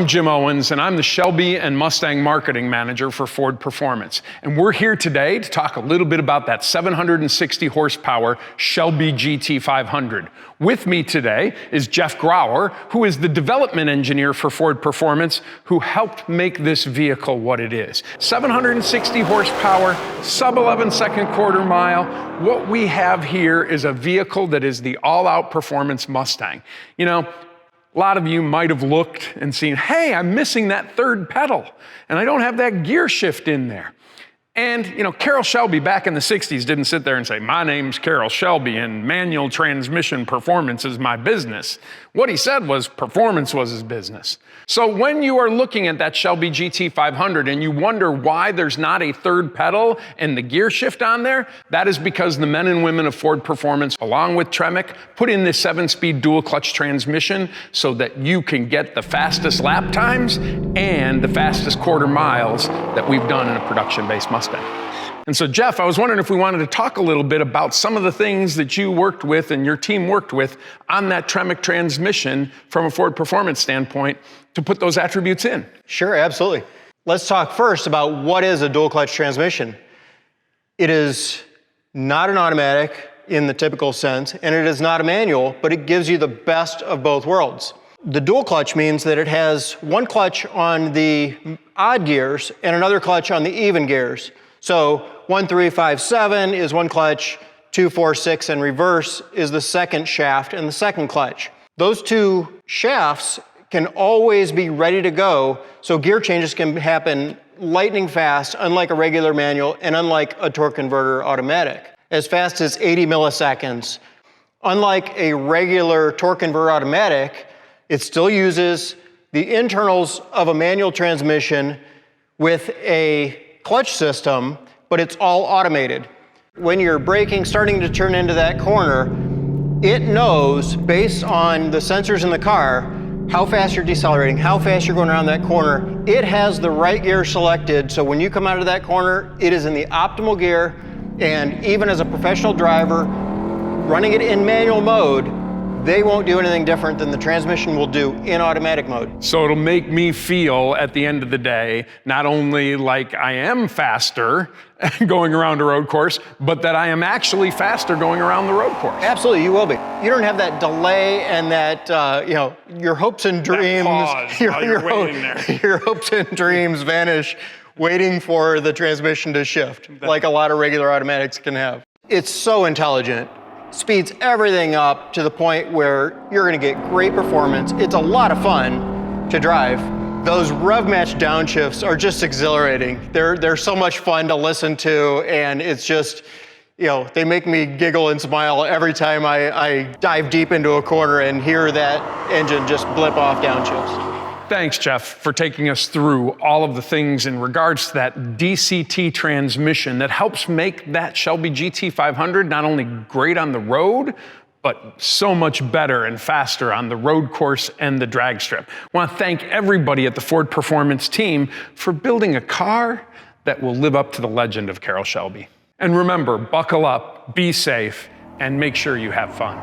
I'm Jim Owens, and I'm the Shelby and Mustang Marketing Manager for Ford Performance. And we're here today to talk a little bit about that 760 horsepower Shelby GT500. With me today is Jeff Grauer, who is the development engineer for Ford Performance, who helped make this vehicle what it is. 760 horsepower, sub 11 second quarter mile. What we have here is a vehicle that is the all-out performance Mustang. You know, a lot of you might have looked and seen, hey, I'm missing that third pedal, and I don't have that gear shift in there. And, you know, Carroll Shelby back in the 60s didn't sit there and say, my name's Carroll Shelby and manual transmission performance is my business. What he said was performance was his business. So when you are looking at that Shelby GT500 and you wonder why there's not a third pedal and the gear shift on there, that is because the men and women of Ford Performance, along with Tremec, put in this 7-speed dual clutch transmission so that you can get the fastest lap times and the fastest quarter miles that we've done in a production-based Mustang. And so, Jeff, I was wondering if we wanted to talk a little bit about some of the things that you worked with and your team worked with on that Tremec transmission from a Ford Performance standpoint to put those attributes in. Sure, absolutely. Let's talk first about what is a dual clutch transmission. It is not an automatic in the typical sense, and it is not a manual, but it gives you the best of both worlds. The dual clutch means that it has one clutch on the odd gears and another clutch on the even gears. So 1, 3, 5, 7 is one clutch, 2, 4, 6 and reverse is the second shaft and the second clutch. Those two shafts can always be ready to go, so gear changes can happen lightning fast, unlike a regular manual and unlike a torque converter automatic, as fast as 80 milliseconds. Unlike a regular torque converter automatic, it still uses the internals of a manual transmission with a clutch system, but it's all automated. When you're braking, starting to turn into that corner, it knows, based on the sensors in the car, how fast you're decelerating, how fast you're going around that corner. It has the right gear selected, so when you come out of that corner, it is in the optimal gear, and even as a professional driver, running it in manual mode, they won't do anything different than the transmission will do in automatic mode. So it'll make me feel at the end of the day, not only like I am faster going around a road course, but that I am actually faster going around the road course. Absolutely, you will be. You don't have that delay and that, your hopes and dreams, your hopes and dreams vanish waiting for the transmission to shift, like a lot of regular automatics can have. It's so intelligent. Speeds everything up to the point where you're going to get great performance. It's a lot of fun to drive. Those rev match downshifts are just exhilarating. They're so much fun to listen to, and it's just, they make me giggle and smile every time I dive deep into a corner and hear that engine just blip off downshifts. Thanks, Jeff, for taking us through all of the things in regards to that DCT transmission that helps make that Shelby GT500 not only great on the road, but so much better and faster on the road course and the drag strip. I want to thank everybody at the Ford Performance team for building a car that will live up to the legend of Carroll Shelby. And remember, buckle up, be safe, and make sure you have fun.